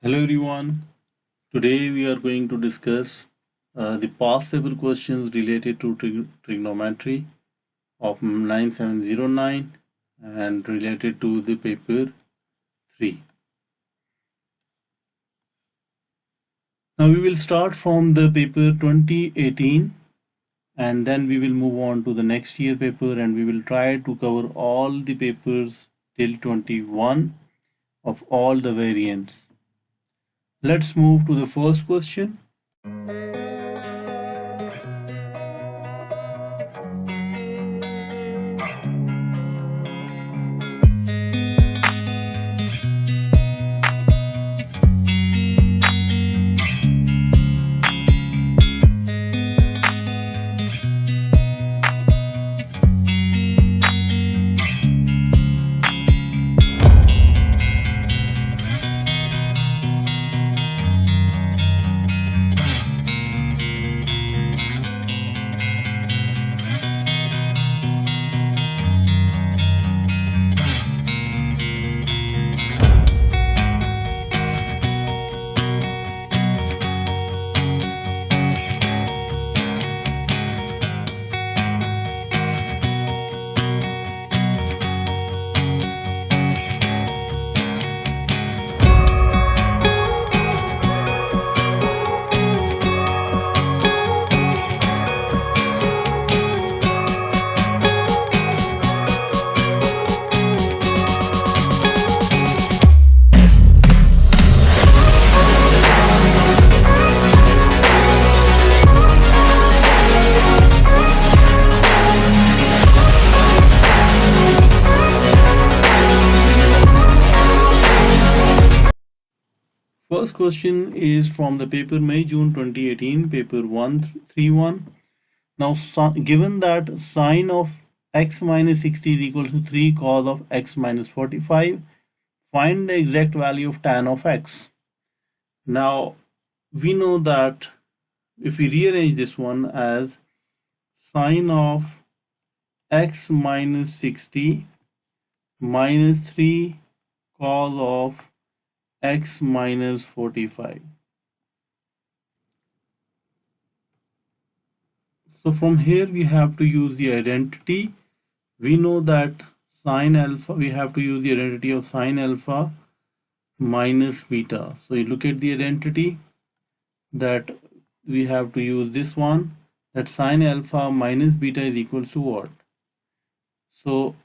Hello everyone. Today we are going to discuss the past paper questions related to trigonometry of 9709 and related to the paper 3. Now we will start from the paper 2018 and then we will move on to the next year paper and we will try to cover all the papers till 21 of all the variants. Let's move to the first question. First question is from the paper May-June 2018, paper 131. Now, given that sine of x minus 60 is equal to 3 cos of x minus 45, find the exact value of tan of x. Now, we know that if we rearrange this one as sine of x minus 60 minus 3 cos of x minus 45. So from here we have to use the identity. We know that sine alpha, we have to use the identity of sine alpha minus beta. So you look at the identity that we have to use this one, that sine alpha minus beta is equals to what? So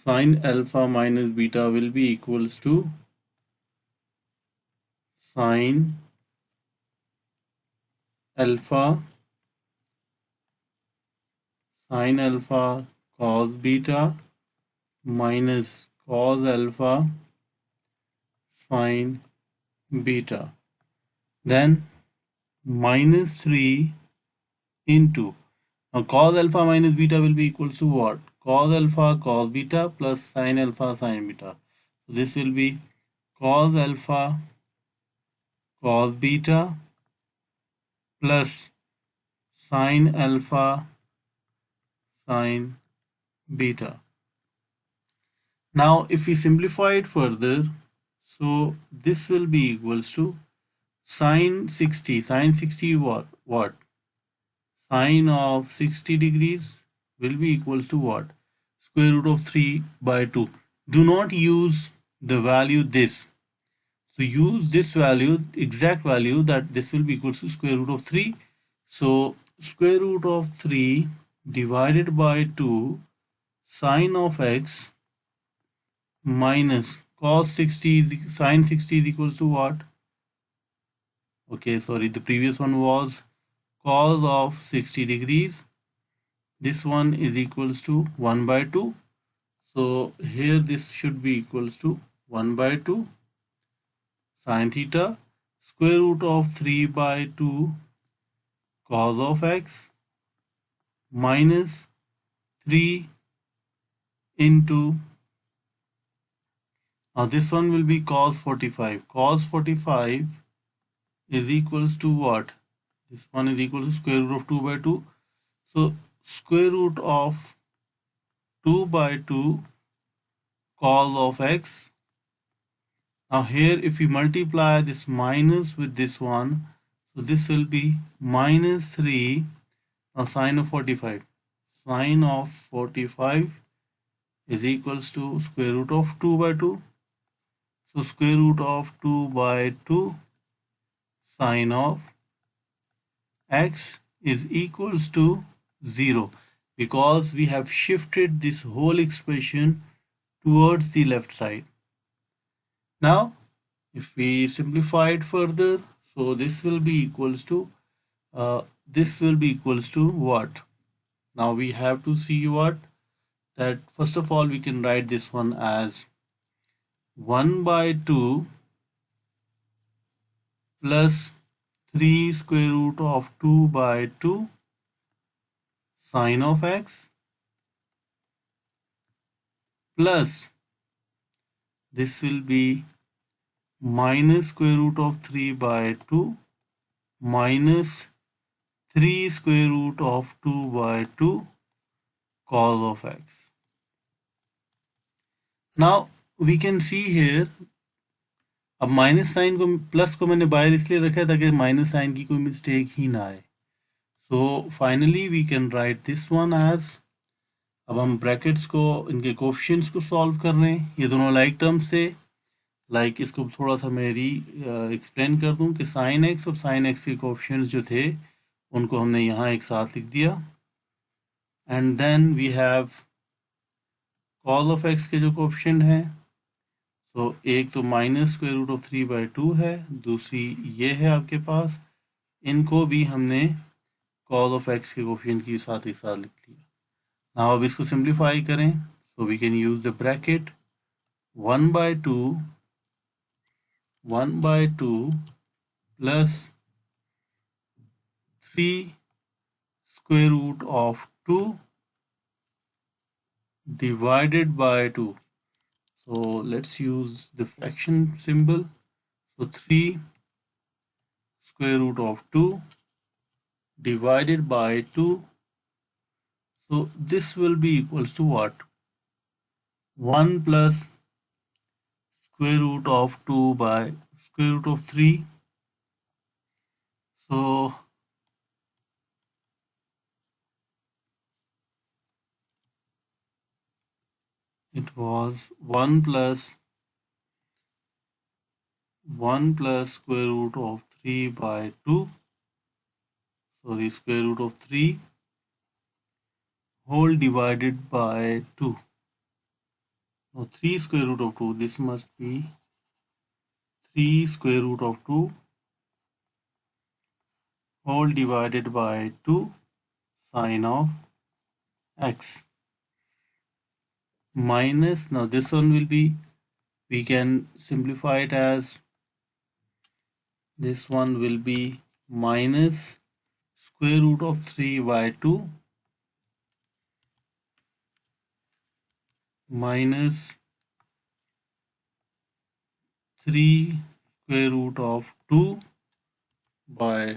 sine alpha minus beta will be equals to sine alpha cos beta minus cos alpha sine beta, then minus 3 into, now cos alpha minus beta will be equals to what? Cos alpha cos beta plus sine alpha sine beta. So this will be cos alpha cos beta plus sine alpha sine beta. Now if we simplify it further, so this will be equals to sine 60 what? Sine of 60 degrees will be equals to what? Square root of 3 by 2. Do not use the value this. So use this value, exact value, that this will be equals to square root of 3. So square root of 3 divided by 2 sine of x minus cos 60 is sine 60 is equals to what? Okay, sorry, the previous one was cos of 60 degrees. This one is equals to 1 by 2. So here this should be equals to 1 by 2 sine theta square root of 3 by 2 cos of x minus 3 into, now this one will be cos 45. Cos 45 is equals to what? This one is equal to square root of 2 by 2. So square root of 2 by 2 cos of x. Now here if we multiply this minus with this one, so this will be minus 3. Now sine of 45. Sine of 45 is equals to square root of 2 by 2. So square root of 2 by 2 sine of x is equals to 0, because we have shifted this whole expression towards the left side. Now if we simplify it further, so this will be equals to what? Now we have to see what, that first of all we can write this one as 1 by 2 plus 3 square root of 2 by 2 sine of x, plus this will be minus square root of 3 by 2 minus 3 square root of 2 by 2 cos of x. Now we can see here, अब minus sign को plus को मैंने बाहर इसलिए रखा है ताकि minus sign की कोई मिस्टेक ही ना आए. So finally we can write this one as, अब हम ब्रैकेट्स को, इनके कोफिशिएंट्स को सॉल्व कर रहे हैं. ये दोनों लाइक टर्म्स से, लाइक इसको थोड़ा सा मैं एक्सप्लेन कर दूं कि साइन एक्स और साइन एक्स के कोफिशिएंट्स जो थे उनको हमने यहाँ एक साथ लिख दिया. And then we have cos of x के जो कोफिशिएंट हैं, तो एक तो minus square root of 3 by 2 है, दूसरी ये है आपके पास. इनको भी हमने कॉस ऑफ एक्स के कोफिशिएंट के साथ एक साथ लिख लिया. नाउ अब इसको सिंप्लीफाई करें, so we can use the bracket 1 by 2 plus 3 square root of 2 divided by 2. So let's use the fraction symbol. So 3 square root of 2 divided by 2. So this will be equals to what? 1 plus square root of 2 by square root of 3. So it was 1 plus square root of 3 by 2. So the square root of 3 whole divided by 2. Now 3 square root of 2, this must be 3 square root of 2 whole divided by 2 sine of x minus, now this one will be, we can simplify it as, this one will be minus square root of 3 by 2 minus 3 square root of 2 by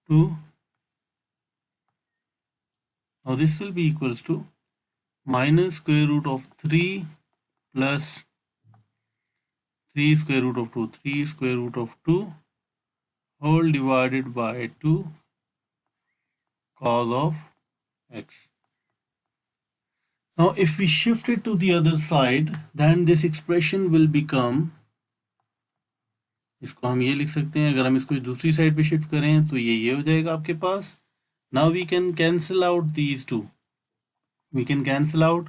2. Now this will be equals to minus square root of 3 plus 3 square root of 2, 3 square root of 2 whole divided by 2 cos of x. Now if we shift it to the other side, then this expression will become, इसको हम ये लिख सकते हैं, अगर हम इसको दूसरी साइड पे शिफ्ट करें तो ये हो जाएगा आपके पास. Now we can cancel out these two. We can cancel out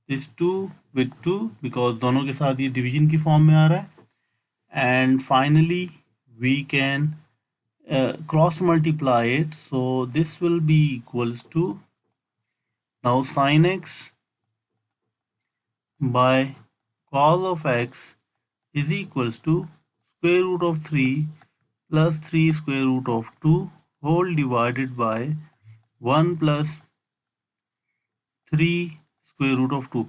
this 2 with 2 because दोनों के साथ ये डिवीजन की फॉर्म में आ रहा है. And finally we can cross multiply it. So this will be equals to, now sin x by cos of x is equals to square root of 3 plus 3 square root of 2 whole divided by 1 plus 3 square root of 2.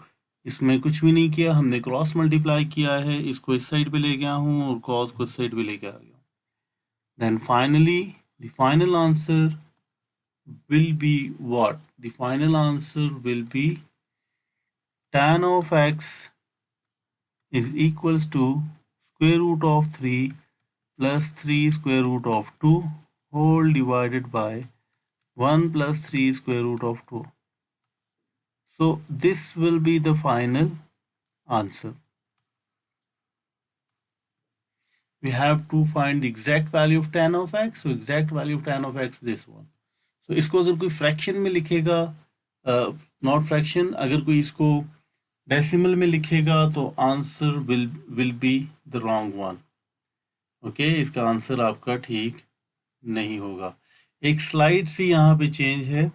इसमें कुछ भी नहीं किया, हमने cross multiply किया है, इसको इस साइड पे ले गया हूँ और cos को इस साइड पे लेके आ गया. Then finally the final answer will be what? The final answer will be tan of x is equals to square root of 3 plus 3 square root of 2 whole divided by 1 plus 3 square root of 2. So this will be the final answer. We have to find the exact value of tan of x. So exact value of tan of x, this one. So इसको अगर कोई fraction में लिखेगा, not fraction, अगर कोई इसको decimal में लिखेगा तो answer will be the wrong one. Okay, इसका आंसर आपका ठीक नहीं होगा. एक स्लाइड सी यहाँ पे चेंज है,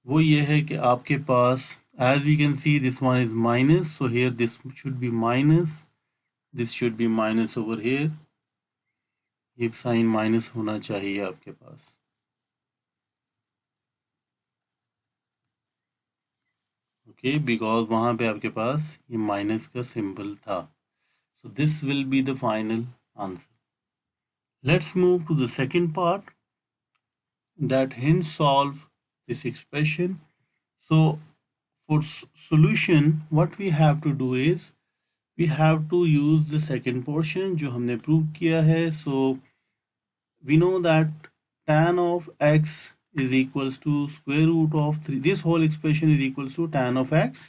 वो ये है कि आपके पास as we can see this one is minus, so here this should be minus, this should be minus over here. ये साइन माइनस होना चाहिए आपके पास. ओके, बिकॉज वहां पे आपके पास ये माइनस का सिंबल था. So this will be the final answer. Let's move to the second part that hence solve this expression. So for solution what we have to do is we have to use the second portion जो हमने prove किया है. So we know that tan of x is equals to square root of 3. This whole expression is equals to tan of x.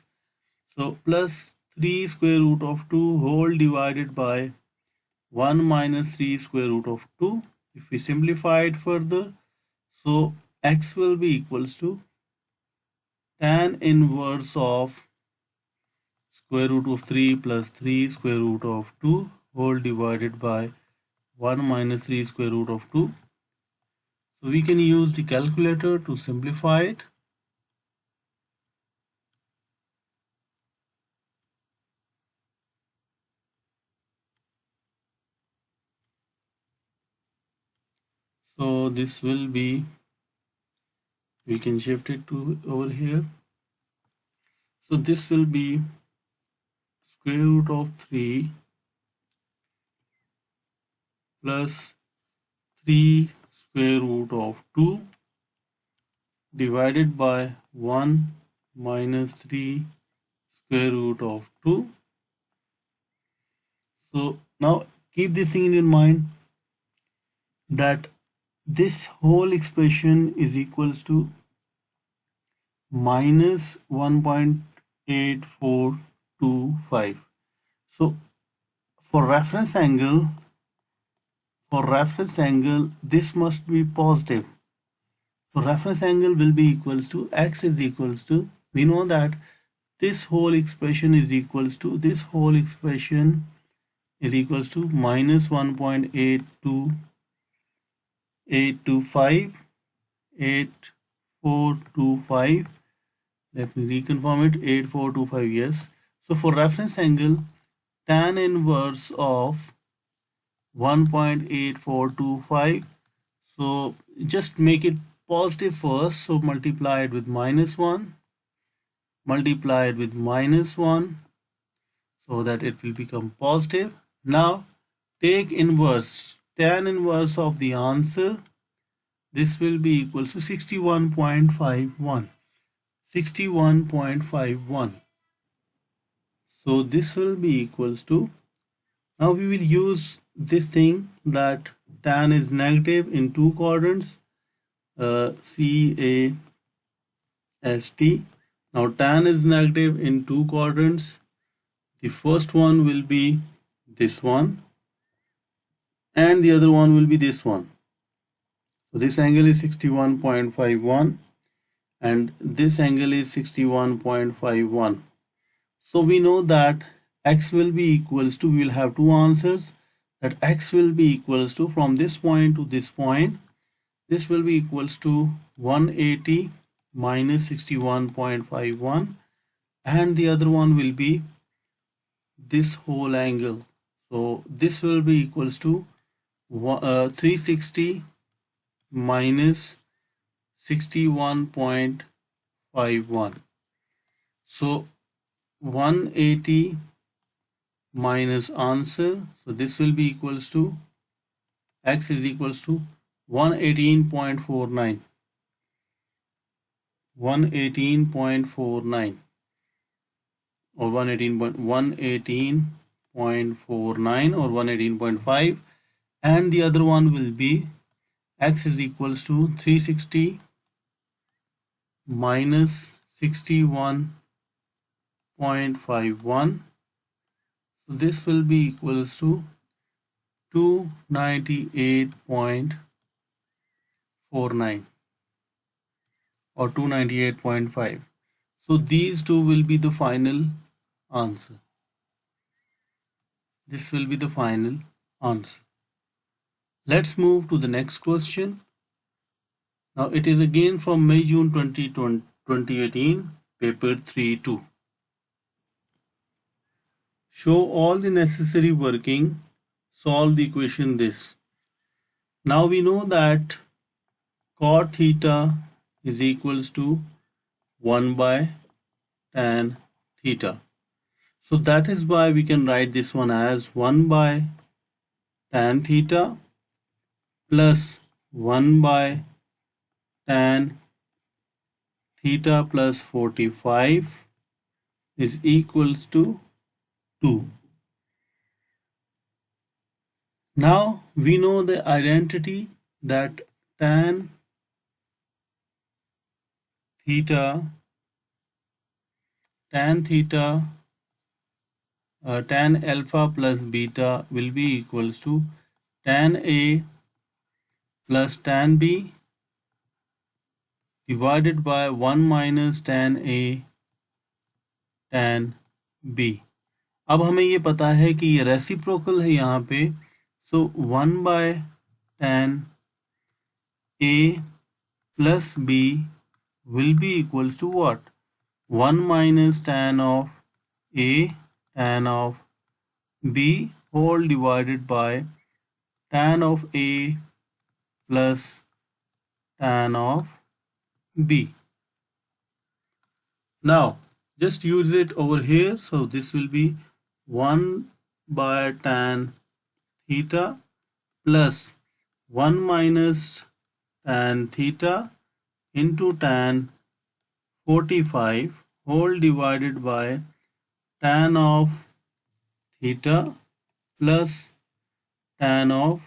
So plus 3 square root of 2 whole divided by 1 minus 3 square root of 2. If we simplify it further, so x will be equals to tan inverse of square root of 3 plus 3 square root of 2 whole divided by 1 minus 3 square root of 2. So we can use the calculator to simplify it. So this will be, we can shift it to over here. So this will be square root of 3 plus 3 square root of 2 divided by 1 minus 3 square root of 2. So now keep this thing in your mind that this whole expression is equals to minus 1.8425. So for reference angle, this must be positive. So reference angle will be equals to x is equals to, we know that this whole expression is equals to minus 1.8425. Let me reconfirm it, 8425, yes. So for reference angle, tan inverse of 1.8425. So just make it positive first. So multiply it with minus 1, multiply it with minus 1, so that it will become positive. Now take inverse, tan inverse of the answer. This will be equals to 61.51. 61.51. So this will be equals to, now we will use this thing that tan is negative in two quadrants, CAST. Now tan is negative in two quadrants. The first one will be this one and the other one will be this one. So this angle is 61.51 and this angle is 61.51. So we know that x will be equals to, we will have two answers, that x will be equals to, from this point to this point, this will be equals to 180 minus 61.51, and the other one will be this whole angle. So this will be equals to 360 minus 61.51. So 180 minus answer, so this will be equals to, x is equals to 118.49. 118.49. or 118.118.49 or 118.5, and the other one will be x is equals to 360 minus 61.51. So this will be equals to 298.49 or 298.5. So these two will be the final answer. This will be the final answer. Let's move to the next question. Now it is again from May-June 2018, paper 3-2. Show all the necessary working, solve the equation this. Now we know that cot theta is equals to 1 by tan theta. So that is why we can write this one as 1 by tan theta plus 1 by tan theta plus 45 is equals to 2. Now we know the identity that tan theta tan alpha plus beta will be equals to tan A plus tan B divided by 1 minus tan A tan B. अब हमें ये पता है कि ये reciprocal है यहाँ पे, सो 1 by tan A plus B will be equals to what? 1 minus tan of A tan of B whole divided by tan of A plus tan of B. Now just use it over here, so this will be 1 by tan theta plus 1 minus tan theta into tan 45 whole divided by tan of theta plus tan of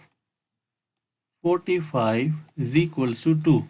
45 is equals to 2.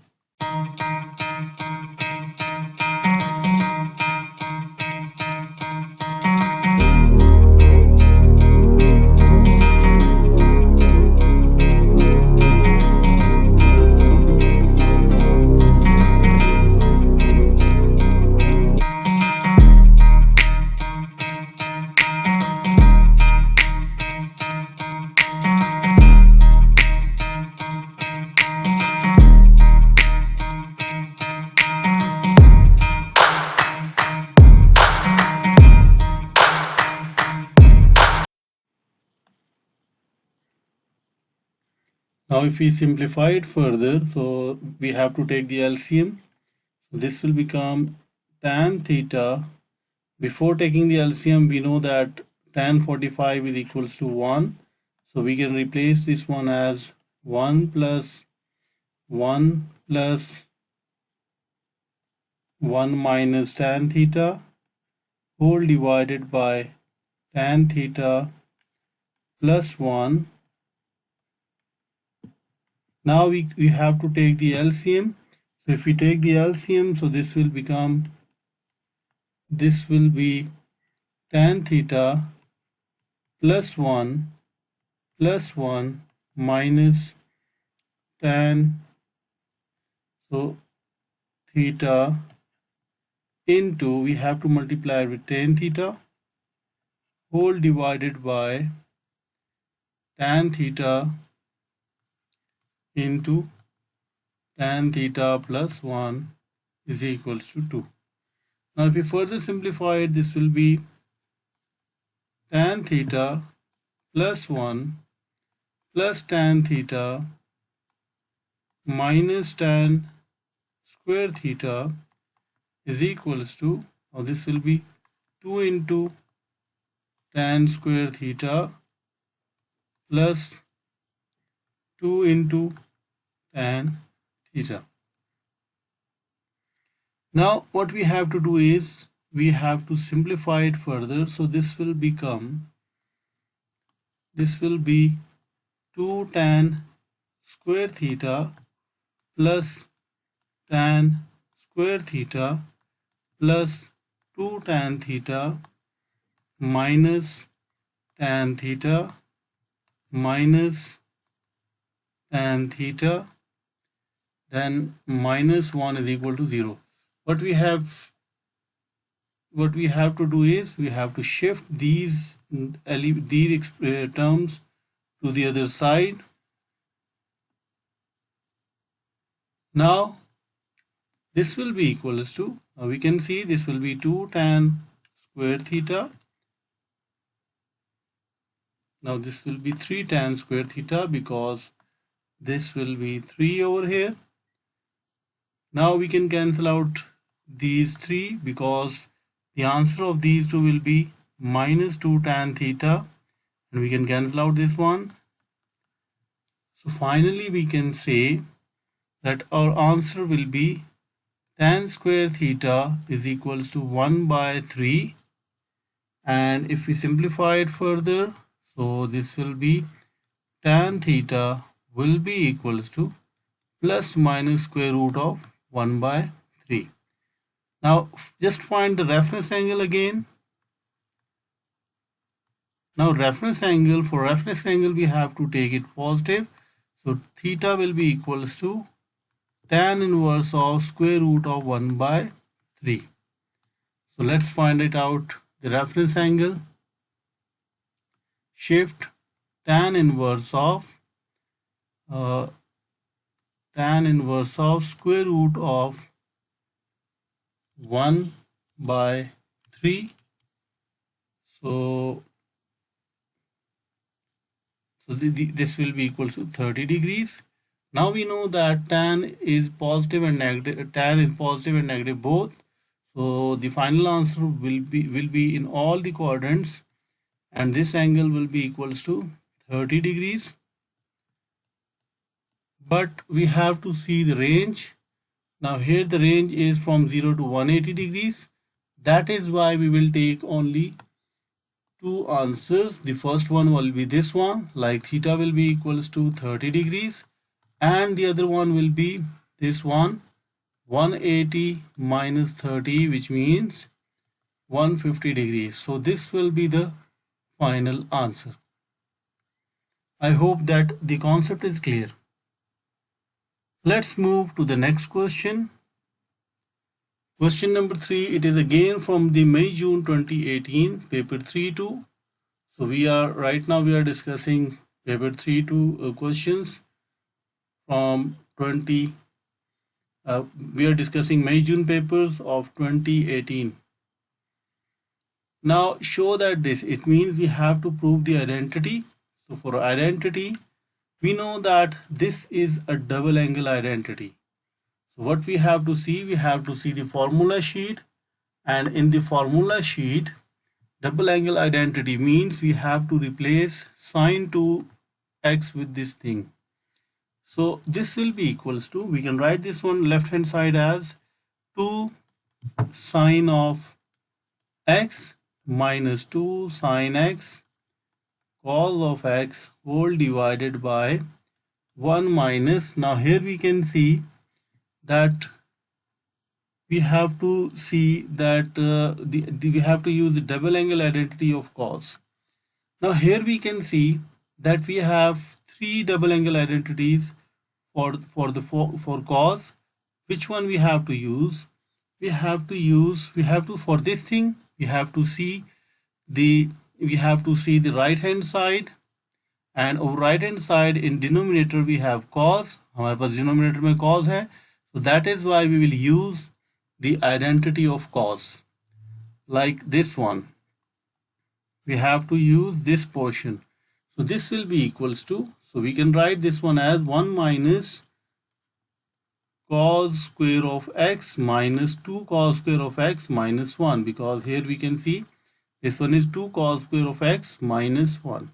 Now if we simplify it further, so we have to take the LCM. This will become tan theta. Before taking the LCM, we know that tan 45 is equals to 1. So we can replace this one as 1 plus 1 plus 1 minus tan theta whole divided by tan theta plus 1. Now we have to take the LCM. So if we take the LCM, so this will be tan theta plus 1 minus tan theta into, we have to multiply with tan theta whole divided by tan theta into tan theta plus 1 is equals to 2. Now if we further simplify it, this will be tan theta plus 1 plus tan theta minus tan square theta is equals to, or this will be 2 into tan square theta plus 2 into tan theta. Now what we have to do is we have to simplify it further. So this will be 2 tan square theta plus tan square theta plus 2 tan theta minus tan theta minus tan theta, then minus 1 is equal to 0. What we have to do is we have to shift these terms to the other side. Now this will be equals to, we can see this will be 2 tan square theta. Now this will be 3 tan square theta because this will be 3 over here. Now we can cancel out these 3 because the answer of these two will be minus 2 tan theta, and we can cancel out this one. So finally we can say that our answer will be tan square theta is equals to 1 by 3, and if we simplify it further, so this will be tan theta will be equals to plus minus square root of 1 by 3. Now just find the reference angle again. Now for reference angle we have to take it positive. So theta will be equals to tan inverse of square root of 1 by 3. So let's find it out. The reference angle, shift tan inverse of square root of 1 by 3. So this will be equal to 30 degrees. Now we know that tan is positive and negative both. So the final answer will be in all the quadrants, and this angle will be equals to 30 degrees. But we have to see the range. Now here the range is from 0 to 180 degrees. That is why we will take only two answers. The first one will be this one, like theta will be equals to 30 degrees, and the other one will be this one, 180 minus 30, which means 150 degrees. So this will be the final answer. I hope that the concept is clear. Let's move to the next question. Question number 3, it is again from the May-June 2018 paper 3-2. So we are discussing paper 3-2 questions from 20. We are discussing May-June papers of 2018. Now show that it means we have to prove the identity. So for identity, we know that this is a double angle identity. So what we have to see the formula sheet, and in the formula sheet, double angle identity means we have to replace sine 2x with this thing. So this will be equals to, we can write this one left hand side as 2 sine of x minus 2 sine x cos of x whole divided by 1 minus. Now here we can see that we have to see that we have to use the double angle identity of cos. Now here we can see that we have three double angle identities for cos. Which one we have to use? For this thing we have to see the right hand side, and over right hand side in denominator we have cos. हमारे पास denominator में cos है, so that is why we will use the identity of cos, like this one. We have to use this portion. So this will be equals to, so we can write this one as 1 minus cos square of x minus 2 cos square of x minus 1, because here we can see this one is 2 cos square of x minus 1.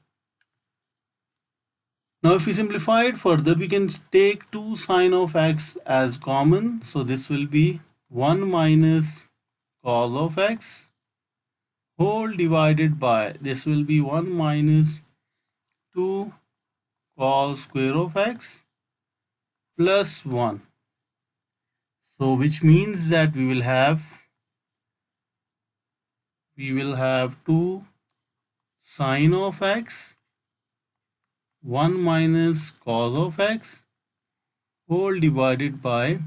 Now if we simplify it further, we can take 2 sine of x as common. So this will be 1 minus cos of x whole divided by, this will be 1 minus 2 cos square of x plus 1. So which means that we will have 2 sine of x 1 minus cos of x whole divided by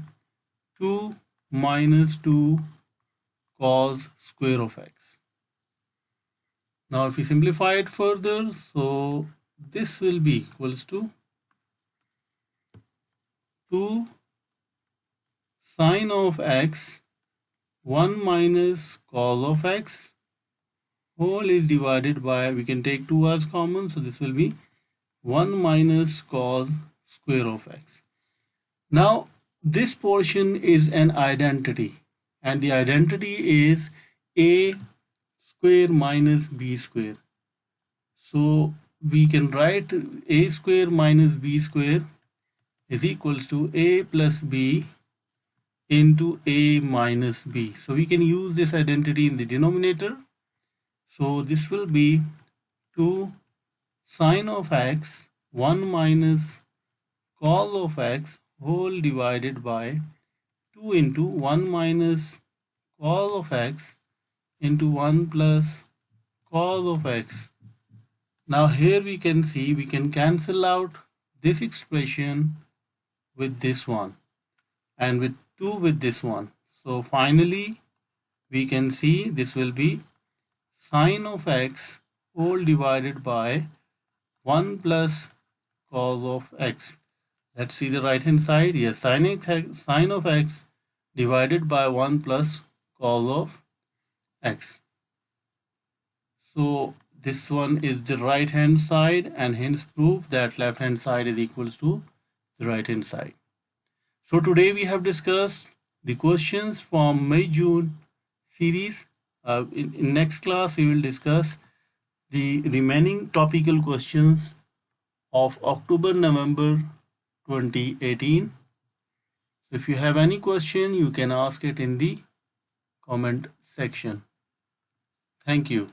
2 minus 2 cos square of x. Now if we simplify it further, so this will be equals to 2 sine of x 1 minus cos of x whole is divided by, we can take 2 as common, so this will be 1 minus cos square of x. Now this portion is an identity, and the identity is a square minus b square. So we can write a square minus b square is equals to a plus b into a minus b. So we can use this identity in the denominator. So this will be 2 sine of x 1 minus cos of x whole divided by 2 into 1 minus cos of x into 1 plus cos of x. Now here we can see we can cancel out this expression with this one and with 2 with this one. So finally we can see this will be sine of x whole divided by 1 plus cos of x. Let's see the right hand side. Yes, sine of x divided by 1 plus cos of x. So this one is the right hand side, and hence prove that left hand side is equals to the right hand side. So today we have discussed the questions from May-June series. In next class we will discuss the remaining topical questions of October-November 2018. If you have any question, you can ask it in the comment section. Thank you.